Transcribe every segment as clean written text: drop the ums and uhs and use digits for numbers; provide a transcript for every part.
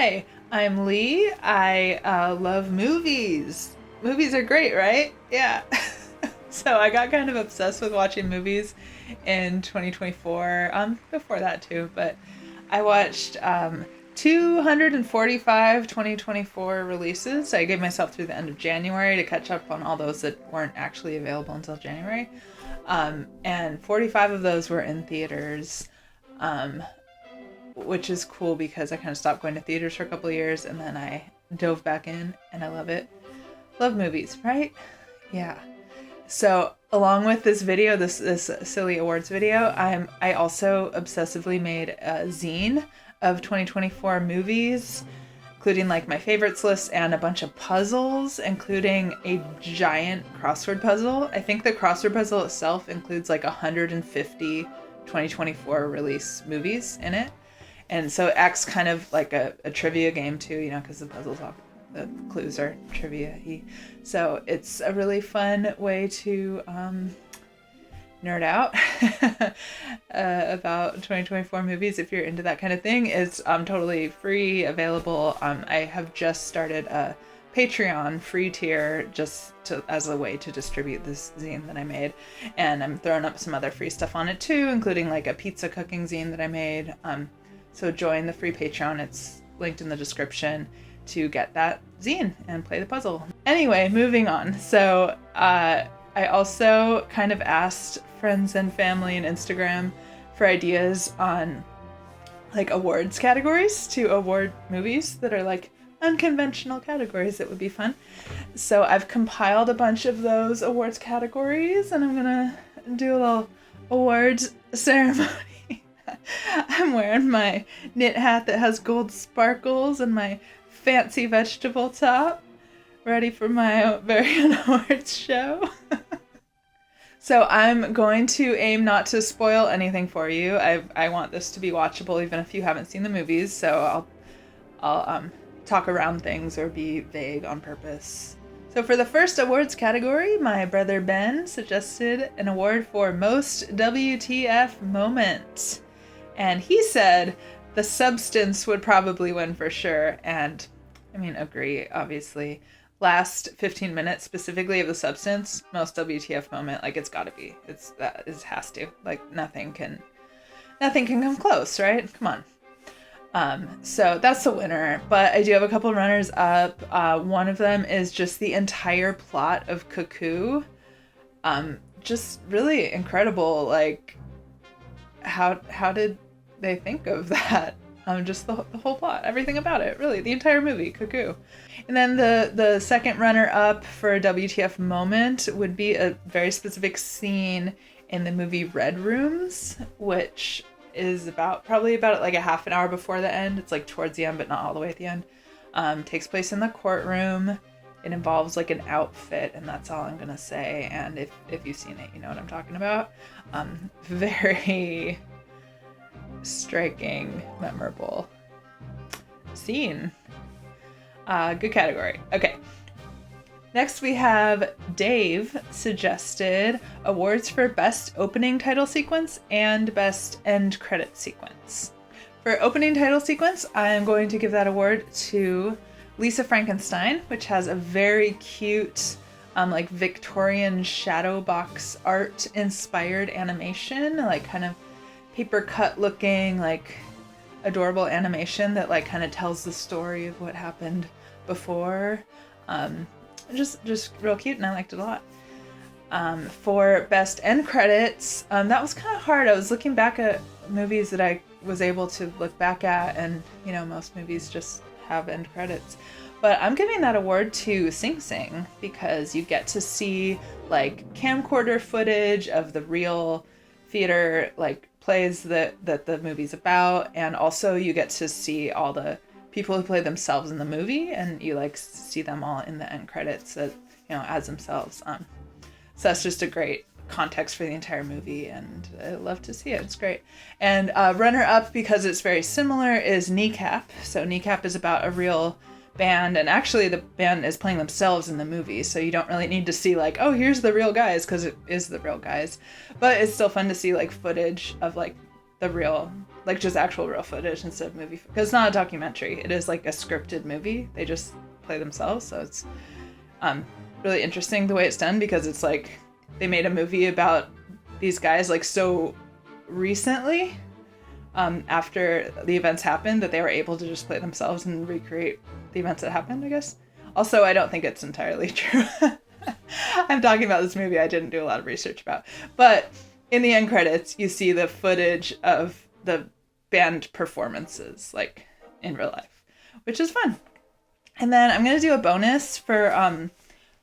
Hi, I'm Lee. I love movies. Movies are great, right? Yeah. So I got kind of obsessed with watching movies in 2024. Before that too, but I watched 245 2024 releases. I gave myself through the end of January to catch up on all those that weren't actually available until January. And 45 of those were in theaters. Which is cool because I kind of stopped going to theaters for a couple of years and then I dove back in and I love it. Love movies, right? Yeah. So along with this video, this silly awards video, I also obsessively made a zine of 2024 movies, including like my favorites list and a bunch of puzzles, including a giant crossword puzzle. I think the crossword puzzle itself includes like 150 2024 release movies in it. And so it acts kind of like a trivia game too, you know, because the clues are trivia-y. So it's a really fun way to nerd out about 2024 movies if you're into that kind of thing. It's totally free, available. I have just started a Patreon free tier as a way to distribute this zine that I made. And I'm throwing up some other free stuff on it too, including like a pizza cooking zine that I made. So join the free Patreon. It's linked in the description to get that zine and play the puzzle. Anyway, moving on. So I also kind of asked friends and family and Instagram for ideas on like awards categories to award movies that are like unconventional categories that would be fun. So I've compiled a bunch of those awards categories and I'm gonna do a little awards ceremony. I'm wearing my knit hat that has gold sparkles and my fancy vegetable top, ready for my very own awards show. So I'm going to aim not to spoil anything for you. I want this to be watchable even if you haven't seen the movies, so I'll talk around things or be vague on purpose. So for the first awards category, my brother Ben suggested an award for Most WTF Moment. And he said The Substance would probably win for sure. And I mean, agree, obviously. Last 15 minutes specifically of The Substance, most WTF moment, like it's gotta be. It has to. Like nothing can come close, right? Come on. So that's the winner. But I do have a couple runners up. One of them is just the entire plot of Cuckoo. Just really incredible. Like how did they think of that? Just the whole plot, everything about it, really, the entire movie, Cuckoo. And then the second runner up for WTF moment would be a very specific scene in the movie Red Rooms, which is probably about like a half an hour before the end. It's like towards the end, but not all the way at the end. Takes place in the courtroom. It involves like an outfit, and that's all I'm gonna say. And if you've seen it, you know what I'm talking about. Very striking, memorable scene. Good category. Okay. Next we have Dave suggested awards for best opening title sequence and best end credit sequence. For opening title sequence, I am going to give that award to Lisa Frankenstein, which has a very cute like Victorian shadow box art inspired animation, like kind of paper cut looking, like adorable animation that like kind of tells the story of what happened before. Just real cute, and I liked it a lot. For best end credits, that was kind of hard. I was looking back at movies that I was able to look back at, and you know, most movies just have end credits. But I'm giving that award to Sing Sing because you get to see like camcorder footage of the real theater like plays that the movie's about, and also you get to see all the people who play themselves in the movie, and you like see them all in the end credits as, you know, as themselves. So that's just a great context for the entire movie, and I love to see it. It's great. And runner up, because it's very similar, is Kneecap. So Kneecap is about a real band, and actually the band is playing themselves in the movie, so you don't really need to see like, oh, here's the real guys, because it is the real guys. But it's still fun to see like footage of like the real like just actual real footage instead of movie, because it's not a documentary. It is like a scripted movie. They just play themselves, so it's really interesting the way it's done, because it's like they made a movie about these guys like so recently after the events happened that they were able to just play themselves and recreate the events that happened, I guess. Also, I don't think it's entirely true. I'm talking about this movie I didn't do a lot of research about. But in the end credits, you see the footage of the band performances, like in real life, which is fun. And then I'm going to do a bonus for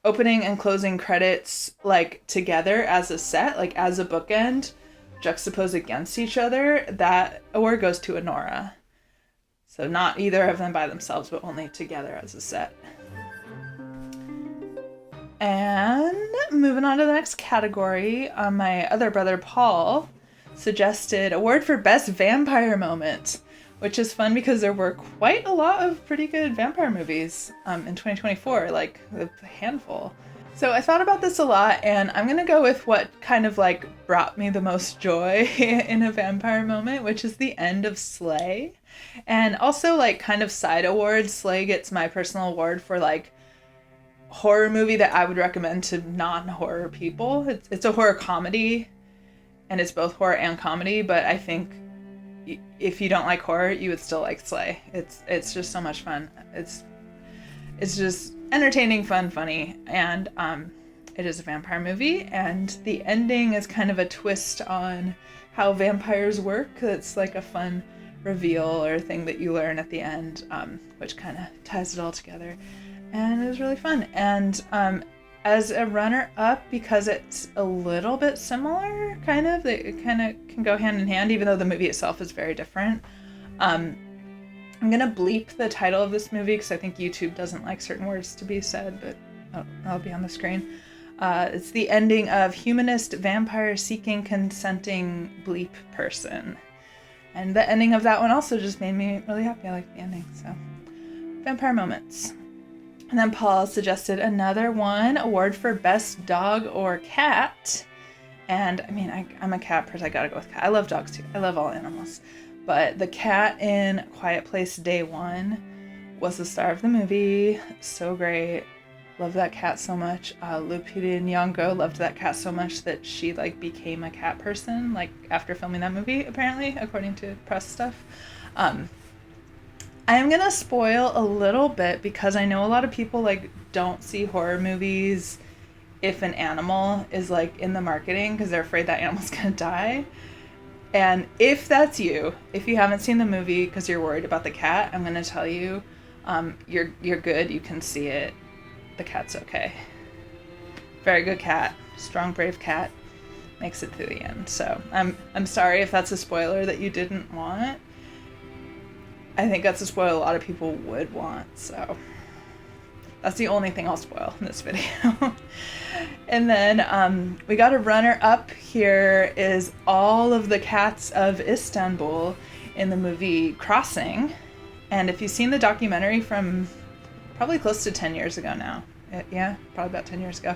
opening and closing credits, like together as a set, like as a bookend, juxtaposed against each other. That award goes to Honora. So not either of them by themselves, but only together as a set. And moving on to the next category, my other brother Paul suggested award for best vampire moment, which is fun because there were quite a lot of pretty good vampire movies in 2024, like a handful. So I thought about this a lot, and I'm gonna go with what kind of like brought me the most joy in a vampire moment, which is the end of Slay. And also like kind of side awards, Slay gets my personal award for like horror movie that I would recommend to non-horror people. It's a horror comedy, and it's both horror and comedy, but I think if you don't like horror, you would still like Slay. It's just so much fun. It's just entertaining, fun, funny, and it is a vampire movie, and the ending is kind of a twist on how vampires work. It's like a fun reveal or thing that you learn at the end, which kind of ties it all together. And it was really fun. And as a runner-up, because it's a little bit similar, it kind of can go hand in hand, even though the movie itself is very different. I'm going to bleep the title of this movie because I think YouTube doesn't like certain words to be said, but I'll be on the screen. It's the ending of Humanist Vampire Seeking Consenting Bleep Person. And the ending of that one also just made me really happy. I like the ending, so. Vampire moments. And then Paul suggested another one, award for best dog or cat. And I mean, I'm a cat person. I gotta go with cat. I love dogs too. I love all animals. But the cat in Quiet Place Day One was the star of the movie. So great. Love that cat so much. Lupita Nyong'o loved that cat so much that she like became a cat person, like after filming that movie, apparently, according to press stuff. I am gonna spoil a little bit because I know a lot of people like don't see horror movies if an animal is like in the marketing because they're afraid that animal's gonna die. And if that's you, if you haven't seen the movie because you're worried about the cat, I'm gonna tell you, you're good. You can see it. The cat's okay. Very good cat. Strong, brave cat. Makes it through the end. So I'm sorry if that's a spoiler that you didn't want. I think that's a spoil a lot of people would want, so that's the only thing I'll spoil in this video. And then we got a runner-up here is all of the cats of Istanbul in the movie Crossing. And if you've seen the documentary from probably close to 10 years ago now, yeah, probably about 10 years ago,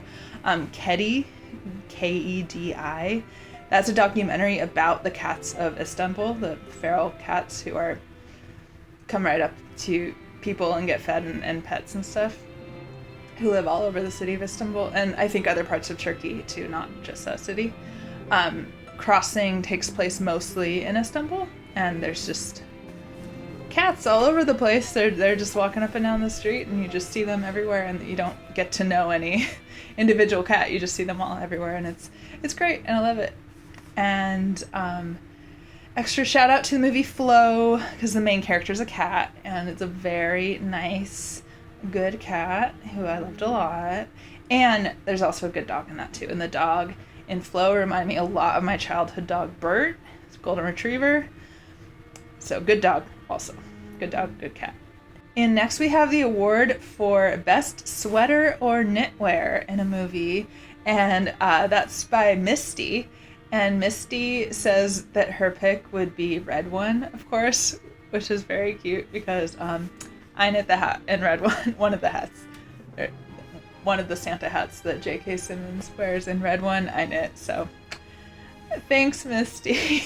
Kedi, Kedi, that's a documentary about the cats of Istanbul, the feral cats who come right up to people and get fed and pets and stuff, who live all over the city of Istanbul, and I think other parts of Turkey too, not just that city. Crossing takes place mostly in Istanbul, and there's just cats all over the place. They're just walking up and down the street, and you just see them everywhere, and you don't get to know any individual cat. You just see them all everywhere, and it's great, and I love it. And extra shout out to the movie Flow, because the main character is a cat, and it's a very nice, good cat who I loved a lot. And there's also a good dog in that too. And the dog in Flow reminded me a lot of my childhood dog Bert. It's a golden retriever. So good dog also. Good dog, good cat. And next we have the award for best sweater or knitwear in a movie. And that's by Misty. And Misty says that her pick would be Red One, of course, which is very cute because I knit the hat in Red One, one of the hats. One of the Santa hats that J.K. Simmons wears in Red One, I knit. So Thanks, Misty.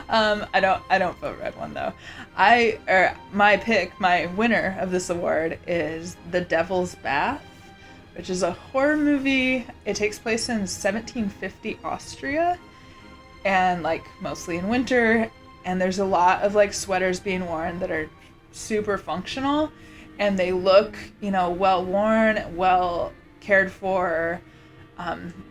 I don't vote red one though. My winner of this award is The Devil's Bath, which is a horror movie. It takes place in 1750 Austria, and like mostly in winter. And there's a lot of like sweaters being worn that are super functional, and they look, well worn, well cared for.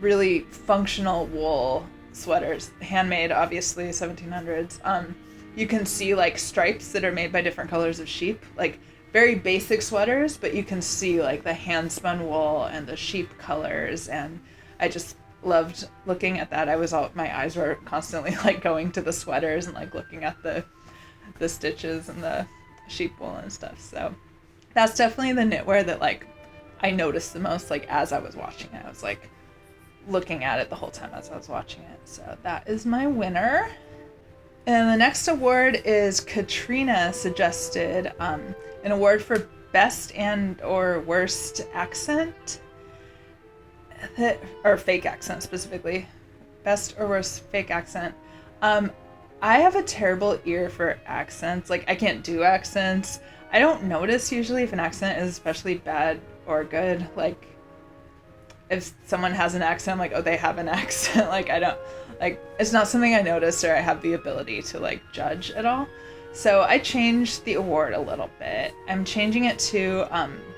Really functional wool sweaters, handmade, obviously, 1700s. You can see like stripes that are made by different colors of sheep, like very basic sweaters, but you can see like the hand spun wool and the sheep colors, and I just loved looking at that. My eyes were constantly like going to the sweaters and like looking at the stitches and the sheep wool and stuff. So that's definitely the knitwear that like I noticed the most, like as I was watching it. I was like looking at it the whole time as I was watching it. So that is my winner. And the next award is Katrina suggested an award for best and or worst accent, or fake accent specifically. Best or worst fake accent. I have a terrible ear for accents. Like, I can't do accents. I don't notice usually if an accent is especially bad or good. Like, if someone has an accent, I'm like, oh, they have an accent. Like, I don't, like, it's not something I notice or I have the ability to, like, judge at all. So I changed the award a little bit. I'm changing it to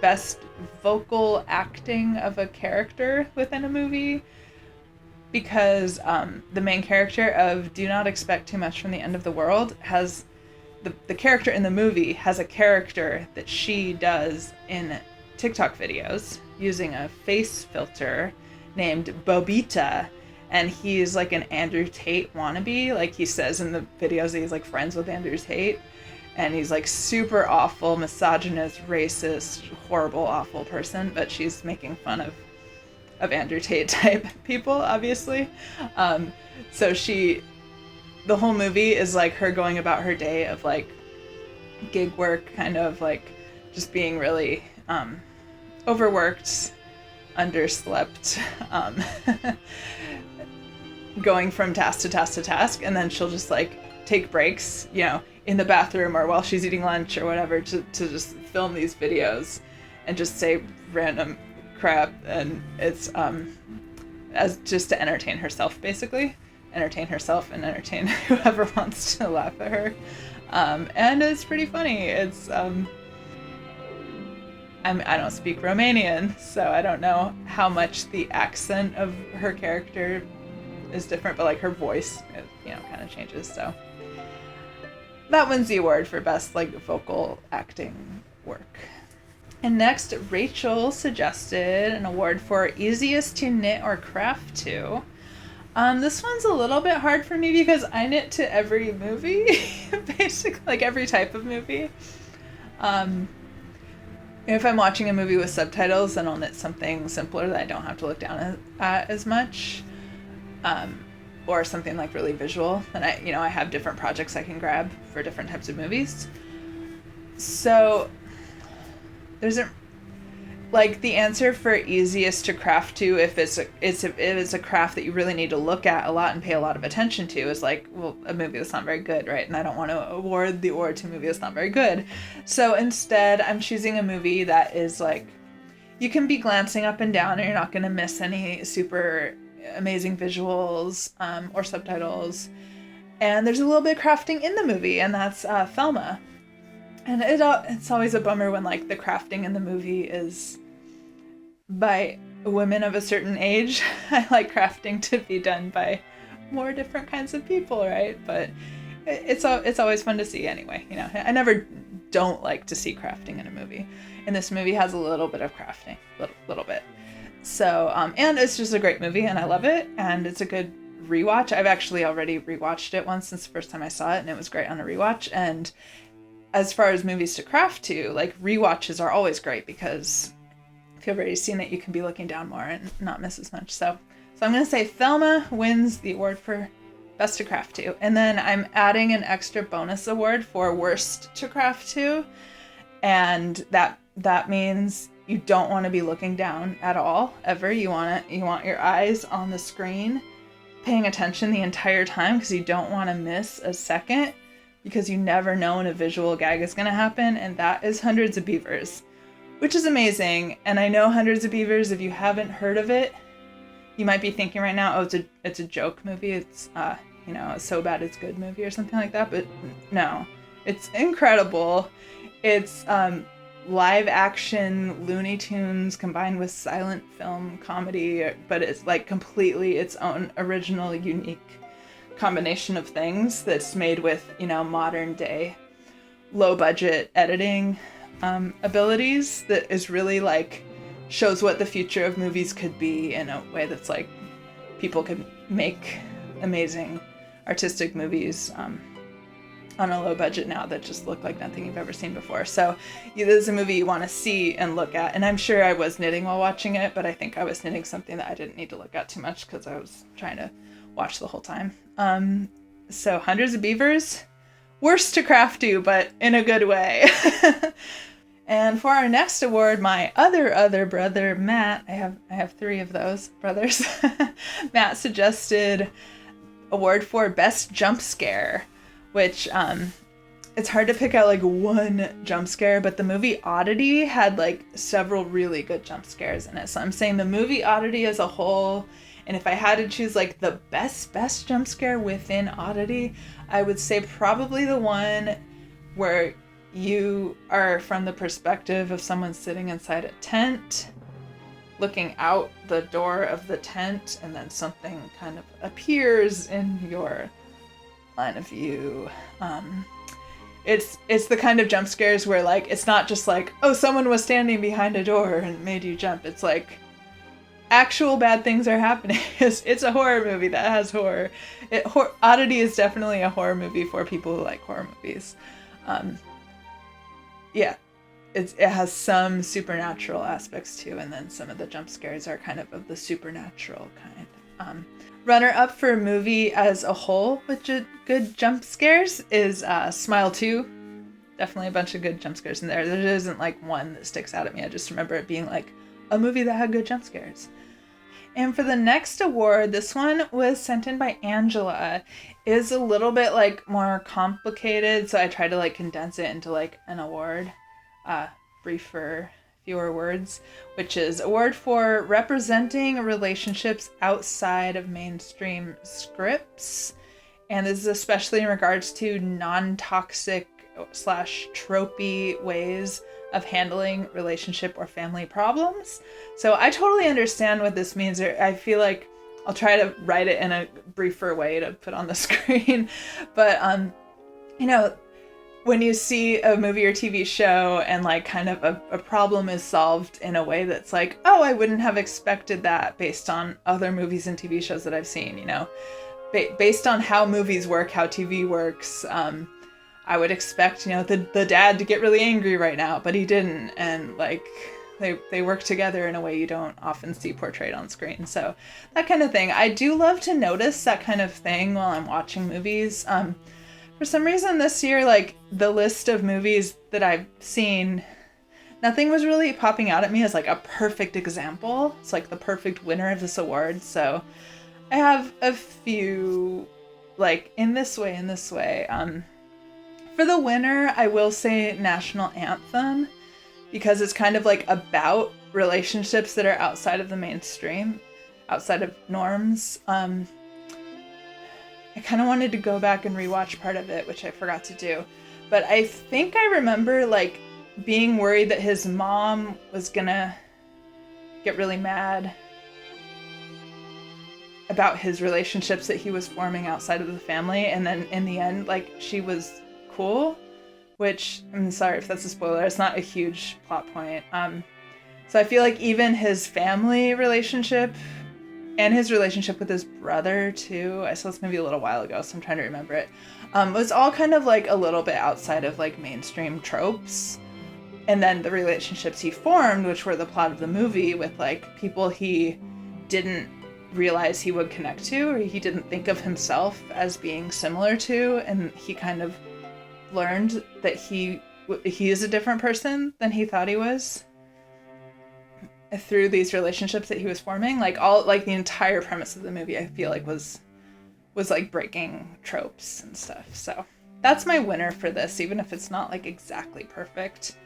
best vocal acting of a character within a movie, because the main character of Do Not Expect Too Much from the End of the World has, the character in the movie has a character that she does in TikTok videos using a face filter named Bobita, and he's like an Andrew Tate wannabe. Like, he says in the videos that he's like friends with Andrew Tate, and he's like super awful, misogynist, racist, horrible, awful person, but she's making fun of Andrew Tate type people, obviously. So the whole movie is like her going about her day of like gig work, kind of like just being really overworked, underslept, going from task to task to task, and then she'll just like take breaks, in the bathroom or while she's eating lunch or whatever, to just film these videos and just say random crap, and it's as just to entertain herself, basically entertain herself and entertain whoever wants to laugh at her, and it's pretty funny. It's I don't speak Romanian, so I don't know how much the accent of her character is different, but like her voice, kind of changes. So that wins the award for best like vocal acting work. And next, Rachel suggested an award for easiest to knit or craft to. This one's a little bit hard for me because I knit to every movie, basically, like every type of movie. If I'm watching a movie with subtitles, then I'll knit something simpler that I don't have to look down at as much, or something like really visual. And I have different projects I can grab for different types of movies. So there's the answer for easiest to craft to, if it's a craft that you really need to look at a lot and pay a lot of attention to, is like, well, a movie that's not very good, right? And I don't want to award the award to a movie that's not very good. So instead, I'm choosing a movie that is like, you can be glancing up and down and you're not going to miss any super amazing visuals or subtitles. And there's a little bit of crafting in the movie, and that's Thelma. And it's always a bummer when like the crafting in the movie is by women of a certain age. I like crafting to be done by more different kinds of people, right? But it's always fun to see anyway. I never don't like to see crafting in a movie. And this movie has a little bit of crafting, little bit. So and it's just a great movie, and I love it, and it's a good rewatch. I've actually already rewatched it once since the first time I saw it, and it was great on a rewatch. And as far as movies to craft to, like, rewatches are always great, because if you've already seen it, you can be looking down more and not miss as much. So I'm going to say Thelma wins the award for best to craft to. And then I'm adding an extra bonus award for worst to craft to. And that means you don't want to be looking down at all, ever. You want your eyes on the screen paying attention the entire time because you don't want to miss a second, because you never know when a visual gag is going to happen, and that is Hundreds of Beavers, which is amazing. And I know Hundreds of Beavers, if you haven't heard of it, you might be thinking right now, oh, it's a joke movie, it's a so bad it's good movie or something like that, but no, it's incredible. It's live action Looney Tunes combined with silent film comedy, but it's like completely its own original, unique combination of things that's made with, modern day low budget editing abilities, that is really like shows what the future of movies could be in a way that's like people could make amazing artistic movies on a low budget now that just look like nothing you've ever seen before. So this is a movie you want to see and look at. And I'm sure I was knitting while watching it, but I think I was knitting something that I didn't need to look at too much because I was trying to watch the whole time. So Hundreds of Beavers, worse to craft to, but in a good way. And for our next award, my other brother, Matt, I have 3 of those brothers, Matt suggested award for Best Jump Scare, which it's hard to pick out like one jump scare, but the movie Oddity had like several really good jump scares in it. So I'm saying the movie Oddity as a whole, and if I had to choose like the best jump scare within Oddity, I would say probably the one where you are from the perspective of someone sitting inside a tent, looking out the door of the tent, and then something kind of appears in your line of view. It's the kind of jump scares where like it's not just like, oh, someone was standing behind a door and made you jump. It's like actual bad things are happening. It's a horror movie that has horror. Oddity is definitely a horror movie for people who like horror movies. Yeah, it has some supernatural aspects too, and then some of the jump scares are kind of the supernatural kind. Runner up for a movie as a whole with good jump scares is Smile 2. Definitely a bunch of good jump scares in there. There isn't like one that sticks out at me. I just remember it being like a movie that had good jump scares. And for the next award, this one was sent in by Angela. It is a little bit like more complicated, so I tried to like condense it into like an award, briefer, fewer words, which is award for representing relationships outside of mainstream scripts. And this is especially in regards to non-toxic / tropey ways of handling relationship or family problems. So I totally understand what this means. I feel like I'll try to write it in a briefer way to put on the screen. But, when you see a movie or TV show and like kind of a problem is solved in a way that's like, oh, I wouldn't have expected that based on other movies and TV shows that I've seen, based on how movies work, how TV works, I would expect, the dad to get really angry right now, but he didn't. And like, they work together in a way you don't often see portrayed on screen. So that kind of thing. I do love to notice that kind of thing while I'm watching movies. For some reason this year, like the list of movies that I've seen, nothing was really popping out at me as like a perfect example. It's like the perfect winner of this award. So I have a few like in this way. For the winner, I will say National Anthem, because it's kind of like about relationships that are outside of the mainstream, outside of norms. I kind of wanted to go back and rewatch part of it, which I forgot to do. But I think I remember like being worried that his mom was gonna get really mad about his relationships that he was forming outside of the family. And then in the end, like she was cool, which I'm sorry if that's a spoiler. It's not a huge plot point. So I feel like even his family relationship and his relationship with his brother too, I saw this movie a little while ago, so I'm trying to remember it, was all kind of like a little bit outside of like mainstream tropes. And then the relationships he formed, which were the plot of the movie, with like people he didn't realize he would connect to, or he didn't think of himself as being similar to, and he kind of learned that he is a different person than he thought he was through these relationships that he was forming. Like all, like the entire premise of the movie, I feel like was was like breaking tropes and stuff. So that's my winner for this, even if it's not like exactly perfect.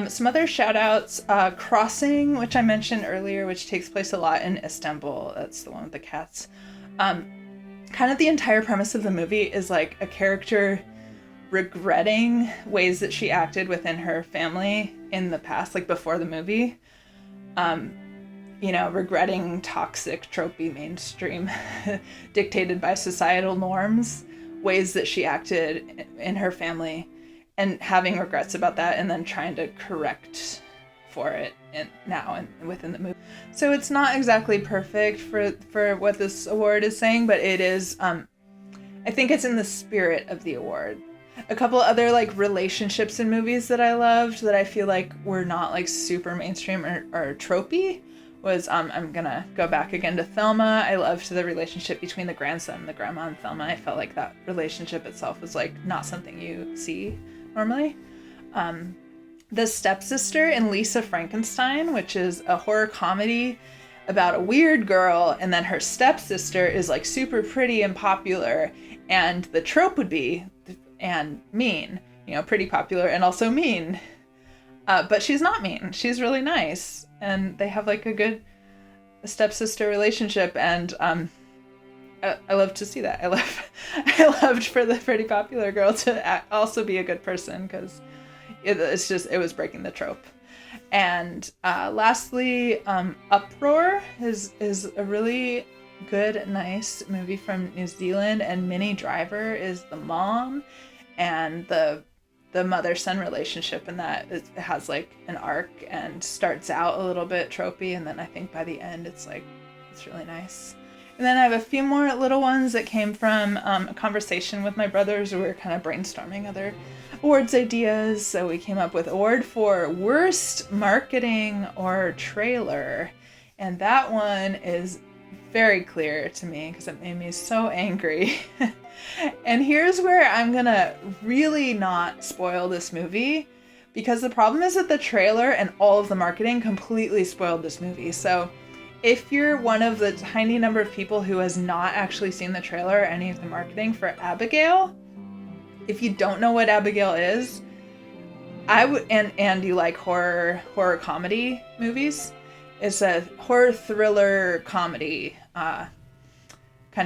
Some other shout outs, Crossing, which I mentioned earlier, which takes place a lot in Istanbul. That's the one with the cats. Kind of the entire premise of the movie is like a character regretting ways that she acted within her family in the past, like before the movie. You know, regretting toxic, tropey mainstream dictated by societal norms, ways that she acted in her family, and having regrets about that, and then trying to correct for it within the movie. So it's not exactly perfect for what this award is saying, but it is, I think it's in the spirit of the award. A couple other like relationships in movies that I loved that I feel like were not like super mainstream or tropey was, I'm gonna go back again to Thelma. I loved the relationship between the grandson and the grandma and Thelma. I felt like that relationship itself was like not something you see normally. The Stepsister in Lisa Frankenstein, which is a horror comedy about a weird girl, and then her stepsister is like super pretty and popular, and the trope would be and mean, you know, pretty popular and also mean. But she's not mean. She's really nice. And they have like a good stepsister relationship. And I love to see that. I loved for the pretty popular girl to also be a good person, because it was breaking the trope. And lastly, Uproar is a really good, nice movie from New Zealand. And Minnie Driver is the mom, and the mother-son relationship in that it has like an arc and starts out a little bit tropey, and then I think by the end it's really nice. And then I have a few more little ones that came from a conversation with my brothers where we were kind of brainstorming other awards ideas. So we came up with award for worst marketing or trailer, and that one is very clear to me because it made me so angry. And here's where I'm gonna really not spoil this movie, because the problem is that the trailer and all of the marketing completely spoiled this movie. So if you're one of the tiny number of people who has not actually seen the trailer or any of the marketing for Abigail, if you don't know what Abigail is, I would, and you like horror comedy movies, it's a horror thriller comedy kind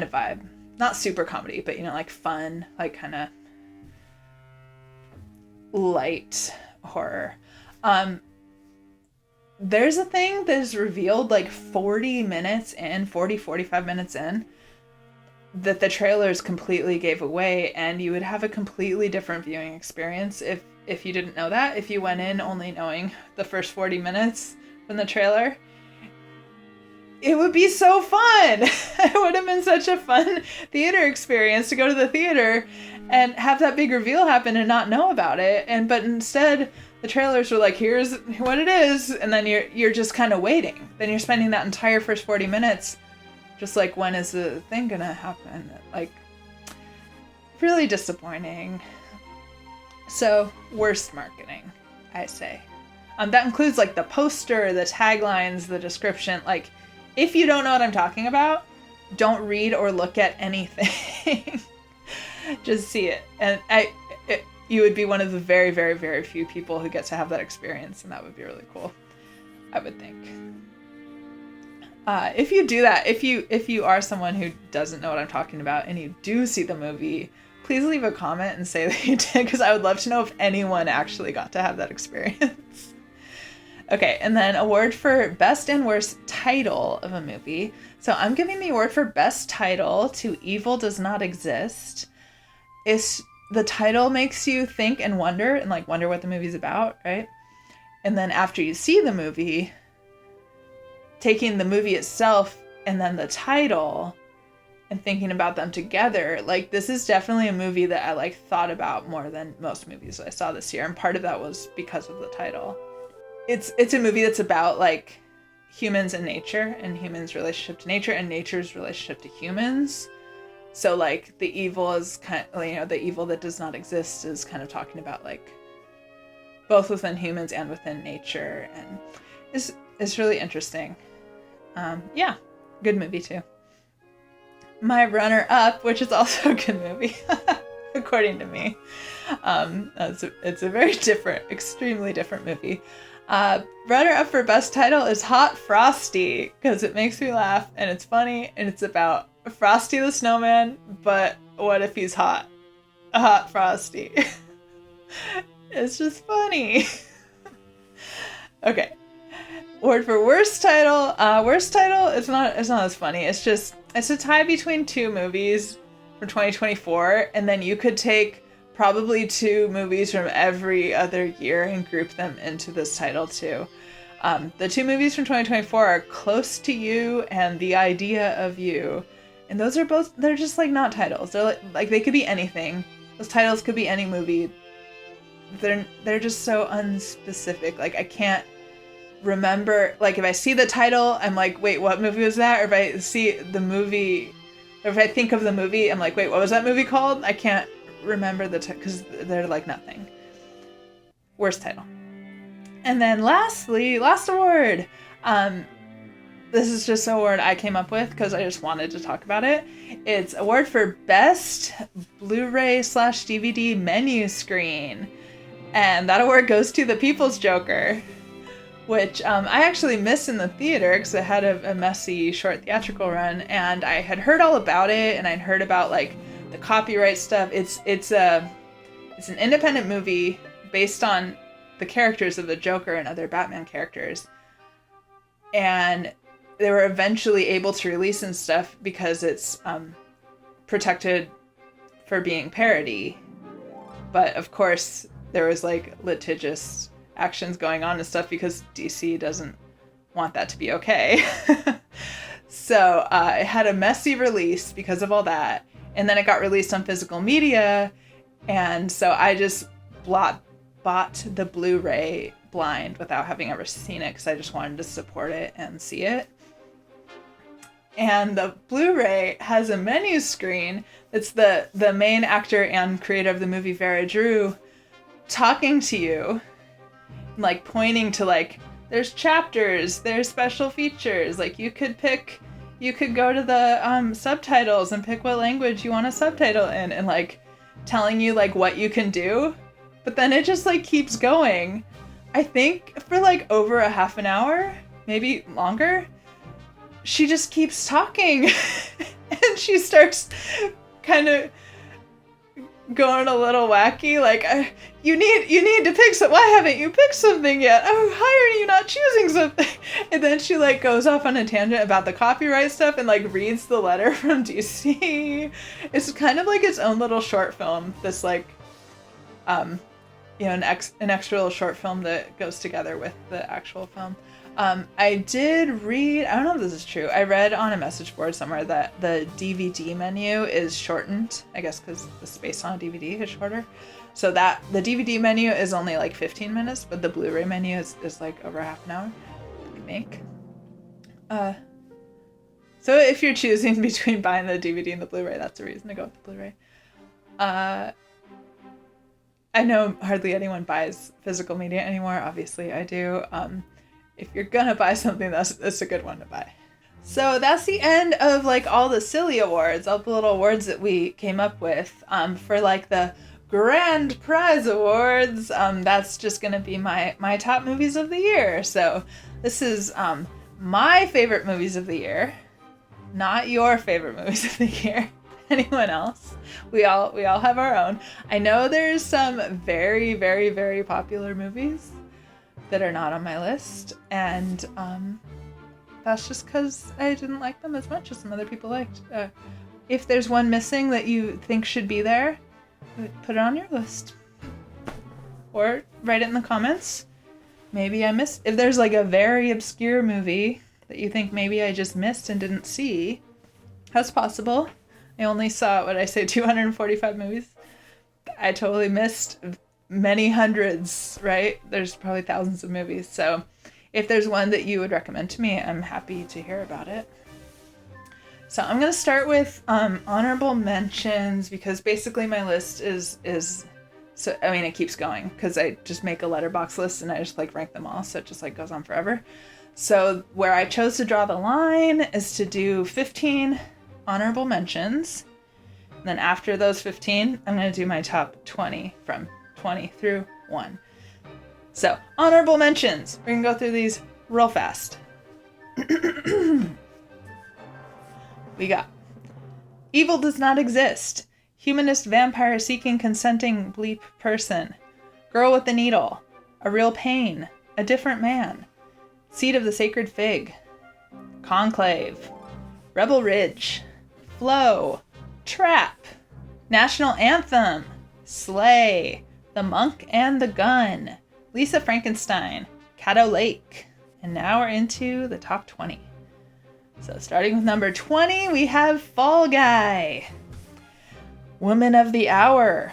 of vibe. Not super comedy, but you know, like fun, like kind of light horror. There's a thing that is revealed like 45 minutes in, that the trailers completely gave away, and you would have a completely different viewing experience if you didn't know that, if you went in only knowing the first 40 minutes from the trailer. It would be so fun. It would have been such a fun theater experience to go to the theater and have that big reveal happen and not know about it. But instead, the trailers were like, here's what it is. And then you're just kind of waiting. Then you're spending that entire first 40 minutes just like, when is the thing going to happen? Like, really disappointing. So, worst marketing, I say. That includes like the poster, the taglines, the description. Like, if you don't know what I'm talking about, don't read or look at anything. Just see it. And you would be one of the very, very, very few people who get to have that experience, and that would be really cool, I would think. If you do that, if you are someone who doesn't know what I'm talking about and you do see the movie, please leave a comment and say that you did, because I would love to know if anyone actually got to have that experience. Okay, and then award for best and worst title of a movie. So I'm giving the award for best title to Evil Does Not Exist. The title makes you think and wonder what the movie's about, right? And then after you see the movie, taking the movie itself and then the title and thinking about them together, like, this is definitely a movie that I like thought about more than most movies I saw this year, and part of that was because of the title. It's a movie that's about like humans and nature, and humans' relationship to nature, and nature's relationship to humans. So like the evil is kind of, you know, the evil that does not exist is kind of talking about like both within humans and within nature, and it's really interesting. Yeah, good movie too. my runner-up, which is also a good movie, according to me. It's a very different, extremely different movie. Runner-up for best title is Hot Frosty, because it makes me laugh, and it's funny, and it's about Frosty the Snowman, but what if he's hot? A hot Frosty. It's just funny. Okay. Award for worst title. Worst title, it's not as funny. It's a tie between two movies from 2024, and then you could take probably two movies from every other year and group them into this title too. The two movies from 2024 are Close to You and The Idea of You. And those are both, they're just like not titles. They're like they could be anything. Those titles could be any movie. They're just so unspecific. Like I can't remember, like if I see the title, I'm like, wait, what movie was that? Or if I see the movie, or if I think of the movie, I'm like, wait, what was that movie called? I can't remember the title because they're like nothing. Worst title. And then lastly, last award. This is just an award I came up with because I just wanted to talk about it. It's award for best Blu-ray/DVD menu screen. And that award goes to The People's Joker, which I actually missed in the theater because it had a messy short theatrical run, and I had heard all about it, and I'd heard about like the copyright stuff. It's an independent movie based on the characters of the Joker and other Batman characters, and they were eventually able to release and stuff because it's protected for being parody, but of course there was like litigious actions going on and stuff because DC doesn't want that to be okay. So it had a messy release because of all that, and then it got released on physical media, and so I just bought the Blu-ray blind without having ever seen it because I just wanted to support it and see it. And the Blu-ray has a menu screen. It's the main actor and creator of the movie, Vera Drew, talking to you, like pointing to like, there's chapters, there's special features. Like you could go to the subtitles and pick what language you want to subtitle in, and like telling you like what you can do. But then it just like keeps going. I think for like over a half an hour, maybe longer. She just keeps talking and she starts kind of going a little wacky, like, you need to pick why haven't you picked something yet? Oh, why are you not choosing something? And then she like goes off on a tangent about the copyright stuff and like reads the letter from DC. It's kind of like its own little short film, this like an extra little short film that goes together with the actual film. I did read, I don't know if this is true, I read on a message board somewhere that the DVD menu is shortened, I guess because the space on a DVD is shorter. So that the DVD menu is only like 15 minutes, but the Blu-ray menu is like over half an hour, I think. So if you're choosing between buying the DVD and the Blu-ray, that's a reason to go with the Blu-ray. I know hardly anyone buys physical media anymore. Obviously I do. If you're gonna buy something, that's a good one to buy. So that's the end of like all the silly awards, all the little awards that we came up with. For like the grand prize awards, that's just gonna be my top movies of the year. So this is my favorite movies of the year, not your favorite movies of the year. Anyone else? We all have our own. I know there's some very, very, very popular movies that are not on my list, and that's just because I didn't like them as much as some other people liked. If there's one missing that you think should be there, put it on your list. Or write it in the comments. Maybe I missed. If there's like a very obscure movie that you think maybe I just missed and didn't see, that's possible. I only saw, 245 movies. I totally missed many hundreds, right? There's probably thousands of movies. So if there's one that you would recommend to me, I'm happy to hear about it. So I'm going to start with honorable mentions, because basically my list is so, I mean, it keeps going because I just make a letterbox list and I just like rank them all. So it just like goes on forever. So where I chose to draw the line is to do 15 honorable mentions. And then after those 15, I'm going to do my top 20 from 20 through 1. So, honorable mentions. We're going to go through these real fast. We got Evil Does Not Exist. Humanist vampire seeking consenting bleep person. Girl with the Needle. A Real Pain. A Different Man. Seed of the Sacred Fig. Conclave. Rebel Ridge. Flow. Trap. National Anthem. Slay. The Monk and the Gun. Lisa Frankenstein. Caddo Lake. And now we're into the top 20. So starting with number 20, we have Fall Guy. Woman of the Hour.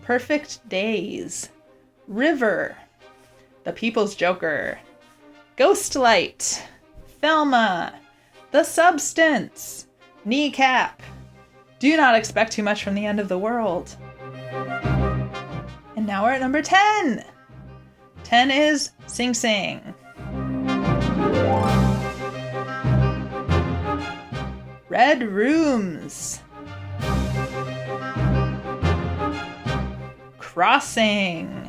Perfect Days. River. The People's Joker. Ghostlight. Thelma. The Substance. Kneecap. Do Not Expect Too Much from the End of the World. And now we're at number 10. 10 is Sing Sing. Red Rooms. Crossing.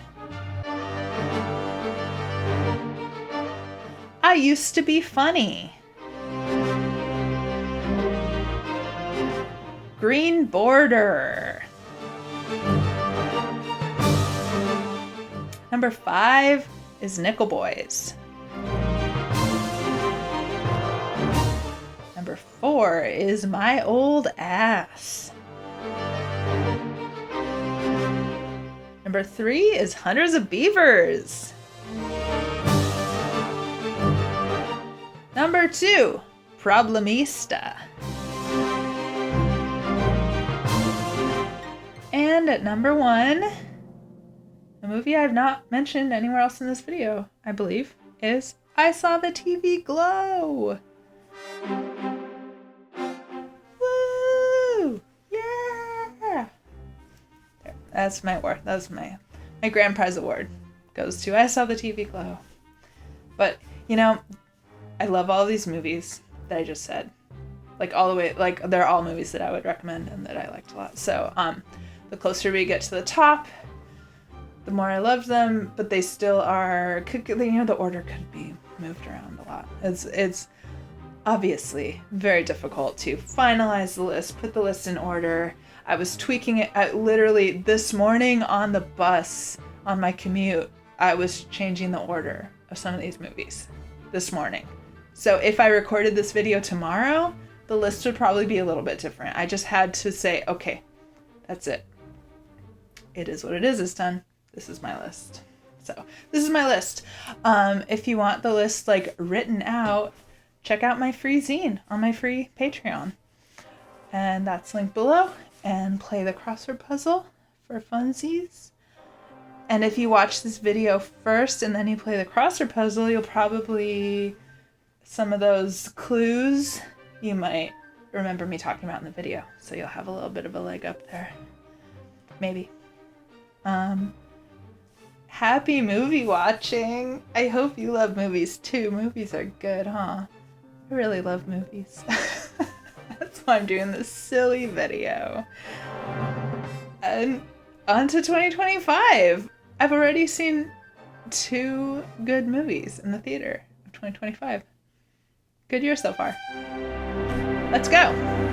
I Used to Be Funny. Green Border. Number 5 is Nickel Boys. Number 4 is My Old Ass. Number 3 is Hunters of Beavers. Number 2, Problemista. And at number 1, a movie I've not mentioned anywhere else in this video, I believe, is I Saw the TV Glow. Woo! Yeah! There, that's my award. That's my grand prize award. Goes to I Saw the TV Glow. But, you know, I love all these movies that I just said. Like, all the way, like, they're all movies that I would recommend and that I liked a lot. So, the closer we get to the top, the more I love them, but they still are, you know, the order could be moved around a lot. It's obviously very difficult to finalize the list, put the list in order. I was tweaking it literally this morning on the bus on my commute. I was changing the order of some of these movies this morning. So if I recorded this video tomorrow, the list would probably be a little bit different. I just had to say, okay, that's it. It is what it is. It's done. This is my list. So this is my list. If you want the list like written out, check out my free zine on my free Patreon. And that's linked below. And play the crossword puzzle for funsies. And if you watch this video first and then you play the crossword puzzle, you'll probably, some of those clues you might remember me talking about in the video. So you'll have a little bit of a leg up there. Maybe. Happy movie watching. I hope you love movies too. Movies are good, huh? I really love movies. That's why I'm doing this silly video. And on to 2025. I've already seen 2 good movies in the theater of 2025. Good year so far. Let's go.